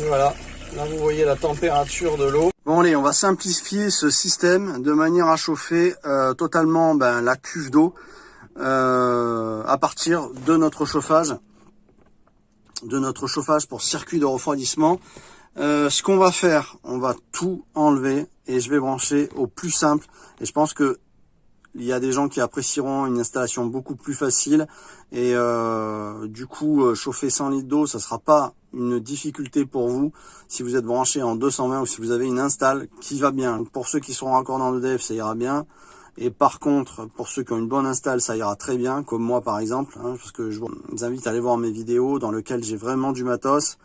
Voilà, là vous voyez la température de l'eau. Bon allez, on va simplifier ce système de manière à chauffer totalement la cuve d'eau à partir de notre chauffage pour circuit de refroidissement. Ce qu'on va faire, on va tout enlever et je vais brancher au plus simple. Et je pense que il y a des gens qui apprécieront une installation beaucoup plus facile et du coup chauffer 100 litres d'eau, ça sera pas une difficulté pour vous si vous êtes branché en 220 ou si vous avez une install qui va bien. Pour ceux qui sont raccordés en EDF, ça ira bien. Et par contre, pour ceux qui ont une bonne install, ça ira très bien, comme moi par exemple, hein, parce que je vous invite à aller voir mes vidéos dans lesquelles j'ai vraiment du matos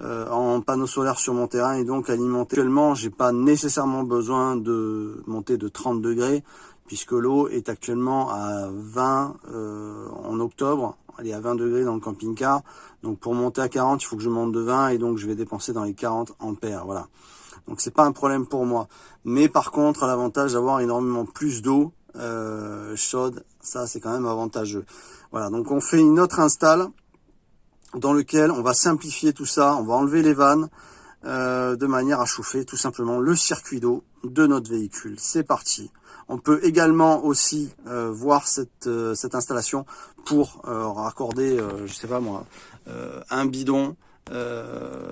en panneau solaire sur mon terrain et donc alimenté. Actuellement, j'ai pas nécessairement besoin de monter de 30 degrés puisque l'eau est actuellement à 20 en octobre. Elle est à 20 degrés dans le camping-car. Donc pour monter à 40, il faut que je monte de 20 et donc je vais dépenser dans les 40 ampères. Voilà. Donc c'est pas un problème pour moi. Mais par contre, l'avantage d'avoir énormément plus d'eau chaude, ça c'est quand même avantageux. Voilà, donc on fait une autre install dans lequel on va simplifier tout ça. On va enlever les vannes de manière à chauffer tout simplement le circuit d'eau de notre véhicule. C'est parti. On peut également aussi voir cette installation pour raccorder, je sais pas moi, un bidon.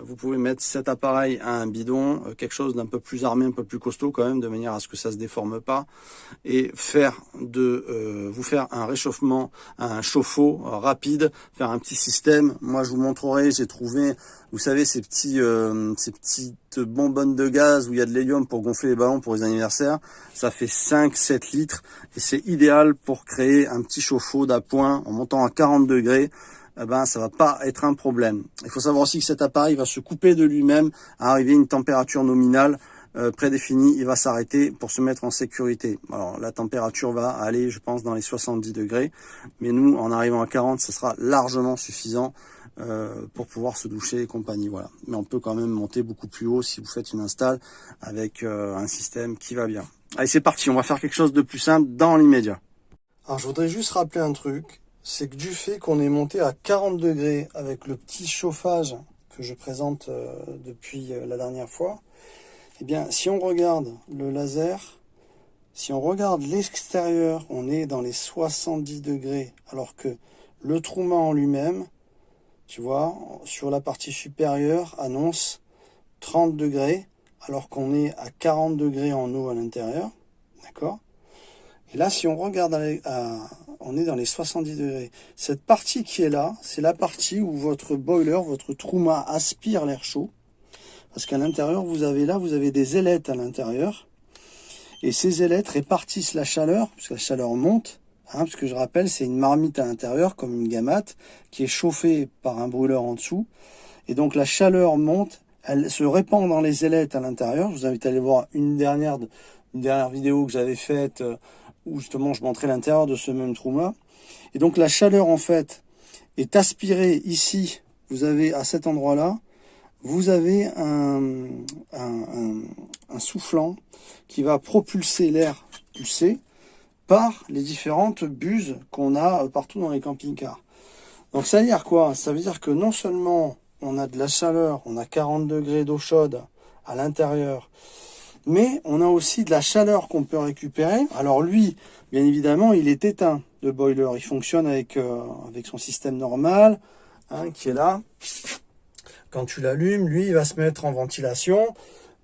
Vous pouvez mettre cet appareil à un bidon, quelque chose d'un peu plus armé, un peu plus costaud quand même, de manière à ce que ça se déforme pas, et faire vous faire un réchauffement, un chauffe-eau rapide, faire un petit système. Moi, je vous montrerai. J'ai trouvé, vous savez, ces petites bonbonnes de gaz où il y a de l'hélium pour gonfler les ballons pour les anniversaires. Ça fait 5-7 litres et c'est idéal pour créer un petit chauffe-eau d'appoint en montant à 40 degrés. Ça va pas être un problème. Il faut savoir aussi que cet appareil va se couper de lui-même à arriver à une température nominale prédéfinie. Il va s'arrêter pour se mettre en sécurité. Alors la température va aller, je pense, dans les 70 degrés. Mais nous, en arrivant à 40, ce sera largement suffisant pour pouvoir se doucher et compagnie. Voilà. Mais on peut quand même monter beaucoup plus haut si vous faites une install avec un système qui va bien. Allez, c'est parti. On va faire quelque chose de plus simple dans l'immédiat. Alors je voudrais juste rappeler un truc. C'est que du fait qu'on est monté à 40 degrés avec le petit chauffage que je présente depuis la dernière fois, eh bien, si on regarde le laser, si on regarde l'extérieur, on est dans les 70 degrés, alors que le trou-mât en lui-même, tu vois, sur la partie supérieure, annonce 30 degrés, alors qu'on est à 40 degrés en eau à l'intérieur, d'accord ? Et là, si on regarde on est dans les 70 degrés. Cette partie qui est là, c'est la partie où votre boiler, votre trou-mât aspire l'air chaud. Parce qu'à l'intérieur, vous avez des ailettes à l'intérieur. Et ces ailettes répartissent la chaleur, puisque la chaleur monte. Parce que je rappelle, c'est une marmite à l'intérieur, comme une gamate, qui est chauffée par un brûleur en dessous. Et donc la chaleur monte, elle se répand dans les ailettes à l'intérieur. Je vous invite à aller voir une dernière vidéo que j'avais faite, où justement je montrais l'intérieur de ce même trou-mât. Et donc la chaleur en fait est aspirée ici. Vous avez à cet endroit-là, vous avez un soufflant qui va propulser l'air pulsé par les différentes buses qu'on a partout dans les camping-cars. Donc ça veut dire quoi? Ça veut dire que non seulement on a de la chaleur, on a 40 degrés d'eau chaude à l'intérieur, mais on a aussi de la chaleur qu'on peut récupérer. Alors lui, bien évidemment, il est éteint, le boiler. Il fonctionne avec son système normal, qui est là. Quand tu l'allumes, lui, il va se mettre en ventilation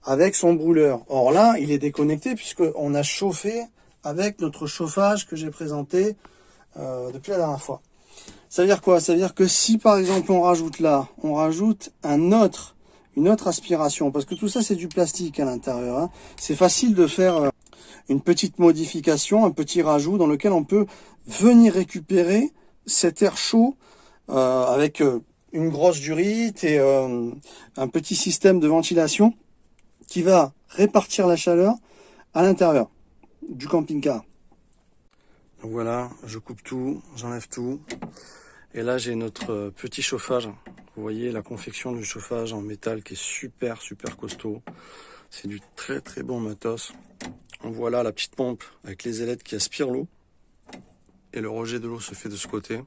avec son brûleur. Or là, il est déconnecté puisqu'on a chauffé avec notre chauffage que j'ai présenté depuis la dernière fois. Ça veut dire quoi? Ça veut dire que si, par exemple, on rajoute une autre aspiration, parce que tout ça c'est du plastique à l'intérieur. C'est facile de faire une petite modification, un petit rajout dans lequel on peut venir récupérer cet air chaud avec une grosse durite et un petit système de ventilation qui va répartir la chaleur à l'intérieur du camping-car. Donc voilà, je coupe tout, j'enlève tout. Et là j'ai notre petit chauffage. Vous voyez la confection du chauffage en métal qui est super costaud. C'est du très bon matos. On voit là la petite pompe avec les ailettes qui aspirent l'eau. Et le rejet de l'eau se fait de ce côté.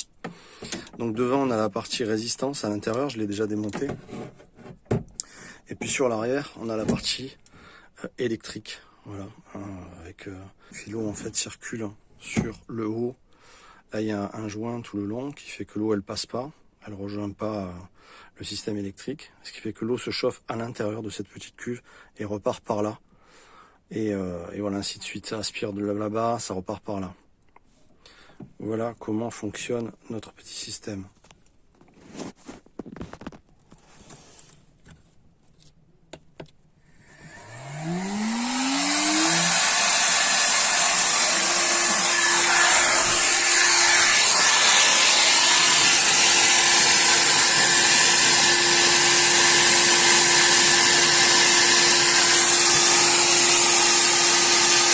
Donc devant on a la partie résistance à l'intérieur, je l'ai déjà démonté. Et puis sur l'arrière, on a la partie électrique. Voilà, avec puis l'eau en fait circule sur le haut. Là, il y a un joint tout le long qui fait que l'eau elle passe pas, elle rejoint pas le système électrique, ce qui fait que l'eau se chauffe à l'intérieur de cette petite cuve et repart par là. Et voilà, ainsi de suite, ça aspire de là-bas, ça repart par là. Voilà comment fonctionne notre petit système.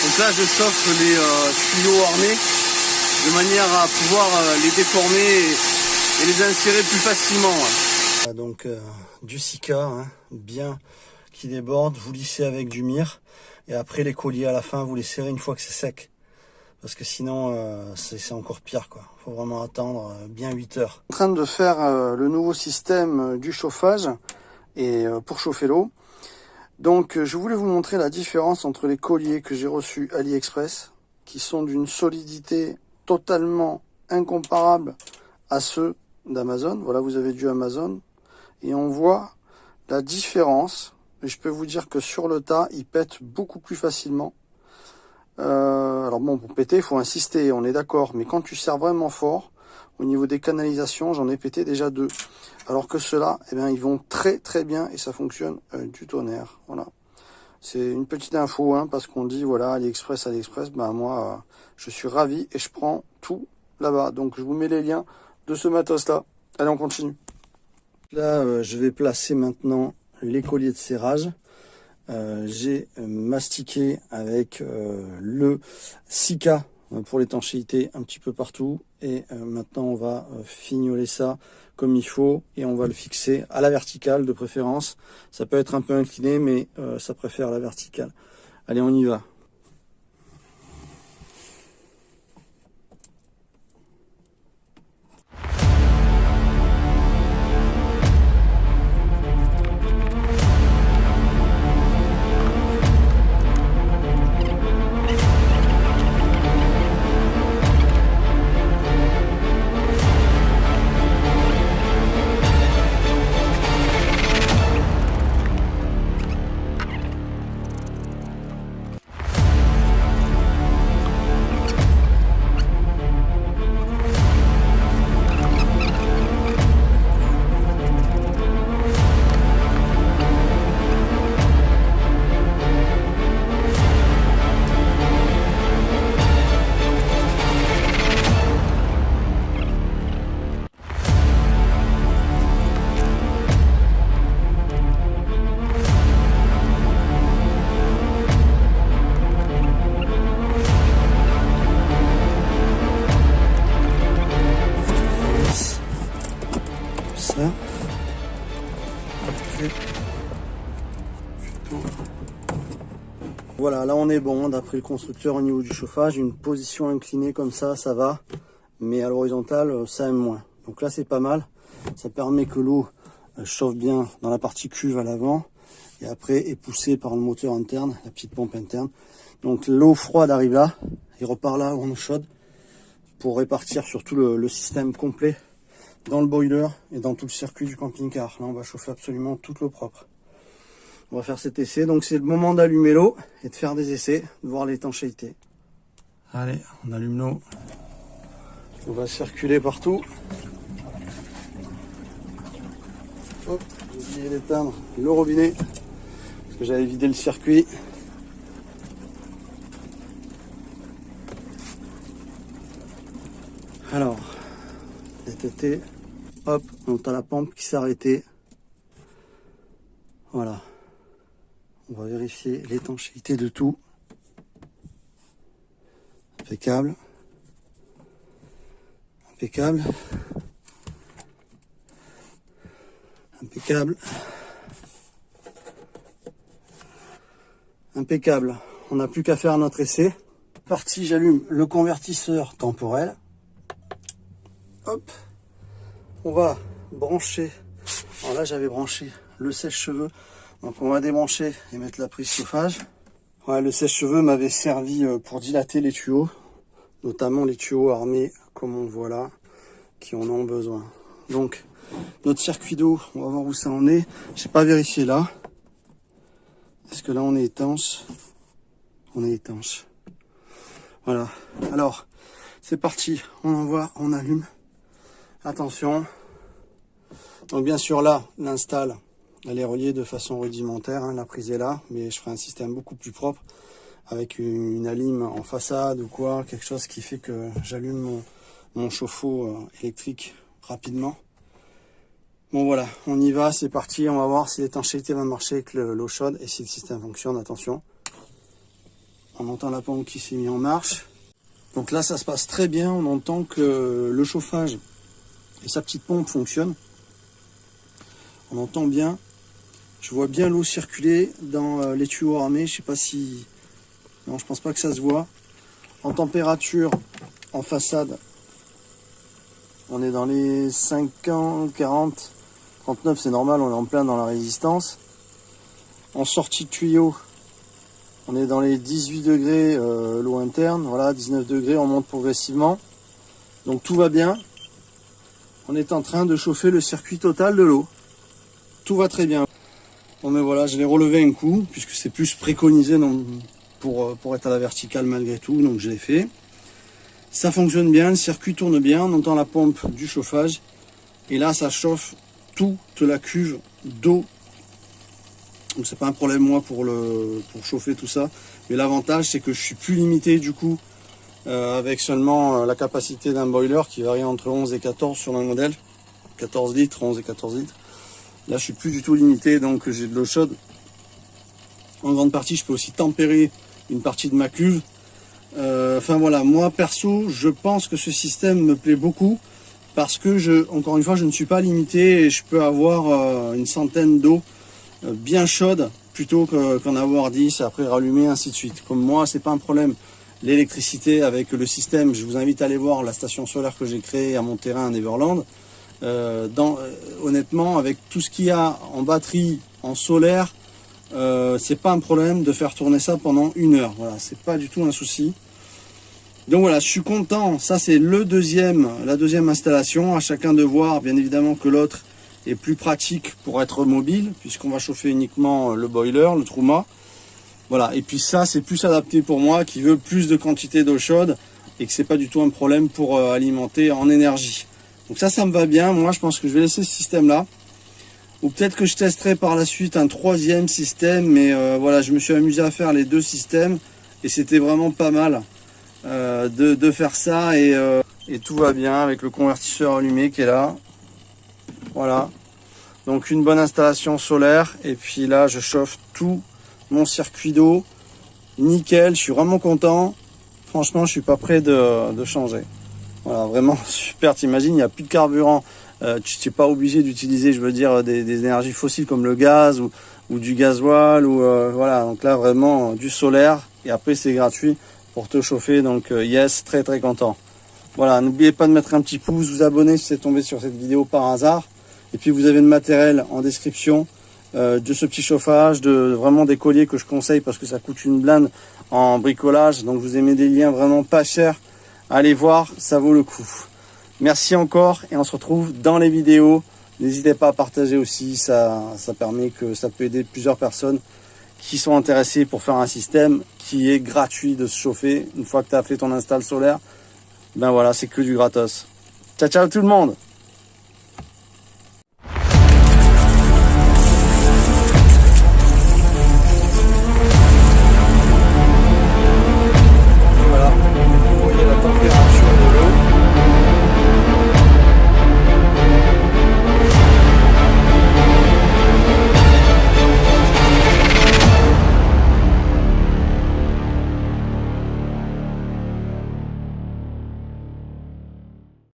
Donc là, je chauffe les tuyaux ornés de manière à pouvoir les déformer et les insérer plus facilement. Donc du Sika, hein, bien qui déborde, vous lissez avec du mire et après les colliers à la fin, vous les serrez une fois que c'est sec. Parce que sinon, c'est encore pire, quoi. Faut vraiment attendre bien 8 heures. En train de faire le nouveau système du chauffage et pour chauffer l'eau. Donc je voulais vous montrer la différence entre les colliers que j'ai reçus AliExpress, qui sont d'une solidité totalement incomparable à ceux d'Amazon. Voilà, vous avez du Amazon et on voit la différence. Et je peux vous dire que sur le tas, ils pètent beaucoup plus facilement. Alors bon, pour péter, il faut insister, on est d'accord. Mais quand tu serres vraiment fort, au niveau des canalisations, j'en ai pété déjà 2. Alors que ceux-là, eh bien, ils vont très très bien et ça fonctionne du tonnerre. Voilà. C'est une petite info, hein, parce qu'on dit, voilà, AliExpress, ben moi, je suis ravi et je prends tout là-bas. Donc, je vous mets les liens de ce matos-là. Allez, on continue. Là, je vais placer maintenant les colliers de serrage. J'ai mastiqué avec le Sika pour l'étanchéité un petit peu partout. Et maintenant, on va fignoler ça comme il faut et on va le fixer à la verticale de préférence. Ça peut être un peu incliné, mais ça préfère la verticale. Allez, on y va. Voilà, là on est bon, d'après le constructeur au niveau du chauffage, une position inclinée comme ça va, mais à l'horizontale, ça aime moins. Donc là c'est pas mal, ça permet que l'eau chauffe bien dans la partie cuve à l'avant, et après est poussée par le moteur interne, la petite pompe interne. Donc l'eau froide arrive là, et repart là où on est chaude, pour répartir sur tout le système complet, dans le boiler et dans tout le circuit du camping-car. Là on va chauffer absolument toute l'eau propre. On va faire cet essai, donc c'est le moment d'allumer l'eau et de faire des essais, de voir l'étanchéité. Allez, on allume l'eau. On va circuler partout. Hop, j'ai oublié d'éteindre le robinet, parce que j'avais vidé le circuit. Alors, été, hop, on a la pompe qui s'est arrêtée. Voilà. On va vérifier l'étanchéité de tout. Impeccable. Impeccable. Impeccable. Impeccable. On n'a plus qu'à faire notre essai. Parti, j'allume le convertisseur temporel. Hop. On va brancher. Alors là, j'avais branché le sèche-cheveux. Donc on va débrancher et mettre la prise chauffage. Ouais, le sèche-cheveux m'avait servi pour dilater les tuyaux, notamment les tuyaux armés comme on le voit là, qui en ont besoin. Donc notre circuit d'eau, on va voir où ça en est. J'ai pas vérifié là. Est-ce que là on est étanche? On est étanche. Voilà. Alors c'est parti, on envoie, on allume. Attention. Donc bien sûr là, l'installe, elle est reliée de façon rudimentaire, hein, la prise est là, mais je ferai un système beaucoup plus propre avec une alim en façade ou quoi, quelque chose qui fait que j'allume mon chauffe-eau électrique rapidement. Bon voilà, on y va, c'est parti, on va voir si l'étanchéité va marcher avec l'eau chaude et si le système fonctionne. Attention, on entend la pompe qui s'est mise en marche. Donc là ça se passe très bien, on entend que le chauffage et sa petite pompe fonctionnent. On entend bien, je vois bien l'eau circuler dans les tuyaux armés, je sais pas si... Non, je pense pas que ça se voit. En température, en façade, on est dans les 50, 40, 39, c'est normal, on est en plein dans la résistance. En sortie de tuyau, on est dans les 18 degrés l'eau interne, voilà, 19 degrés, on monte progressivement. Donc tout va bien. On est en train de chauffer le circuit total de l'eau. Tout va très bien. Bon mais voilà, je l'ai relevé un coup, puisque c'est plus préconisé pour être à la verticale malgré tout, donc je l'ai fait. Ça fonctionne bien, le circuit tourne bien, on entend la pompe du chauffage. Et là, ça chauffe toute la cuve d'eau. Donc c'est pas un problème moi pour chauffer tout ça. Mais l'avantage, c'est que je suis plus limité du coup, avec seulement la capacité d'un boiler qui varie entre 11 et 14 sur le modèle. 14 litres, 11 et 14 litres. Là, je suis plus du tout limité, donc j'ai de l'eau chaude. En grande partie, je peux aussi tempérer une partie de ma cuve. Enfin voilà, moi perso, je pense que ce système me plaît beaucoup parce que encore une fois, je ne suis pas limité et je peux avoir une centaine d'eau bien chaude plutôt qu'en avoir 10 après rallumer ainsi de suite. Comme moi, c'est pas un problème. L'électricité avec le système, je vous invite à aller voir la station solaire que j'ai créée à mon terrain à Neverland. Honnêtement, avec tout ce qu'il y a en batterie, en solaire, c'est pas un problème de faire tourner ça pendant 1 heure. Voilà, c'est pas du tout un souci. Donc voilà, je suis content. Ça c'est la deuxième installation. À chacun de voir, bien évidemment, que l'autre est plus pratique pour être mobile, puisqu'on va chauffer uniquement le boiler, le Truma. Voilà, et puis ça c'est plus adapté pour moi qui veut plus de quantité d'eau chaude et que c'est pas du tout un problème pour alimenter en énergie. Donc ça me va bien. Moi, je pense que je vais laisser ce système-là. Ou peut-être que je testerai par la suite un 3e système. Mais voilà, je me suis amusé à faire les 2 systèmes. Et c'était vraiment pas mal de faire ça. Et tout va bien avec le convertisseur allumé qui est là. Voilà. Donc une bonne installation solaire. Et puis là, je chauffe tout mon circuit d'eau. Nickel, je suis vraiment content. Franchement, je suis pas prêt de changer. Voilà, vraiment super, t'imagines, il n'y a plus de carburant, tu n'es pas obligé d'utiliser, je veux dire, des énergies fossiles comme le gaz ou du gasoil, voilà, donc là vraiment du solaire, et après c'est gratuit pour te chauffer, donc yes, très très content. Voilà, n'oubliez pas de mettre un petit pouce, vous abonner si vous êtes tombé sur cette vidéo par hasard, et puis vous avez le matériel en description de ce petit chauffage, vraiment des colliers que je conseille parce que ça coûte une blinde en bricolage, donc je vous ai mis des liens vraiment pas chers. Allez voir, ça vaut le coup. Merci encore et on se retrouve dans les vidéos. N'hésitez pas à partager aussi, ça permet que ça peut aider plusieurs personnes qui sont intéressées pour faire un système qui est gratuit de se chauffer. Une fois que tu as fait ton install solaire, ben voilà, c'est que du gratos. Ciao, ciao tout le monde!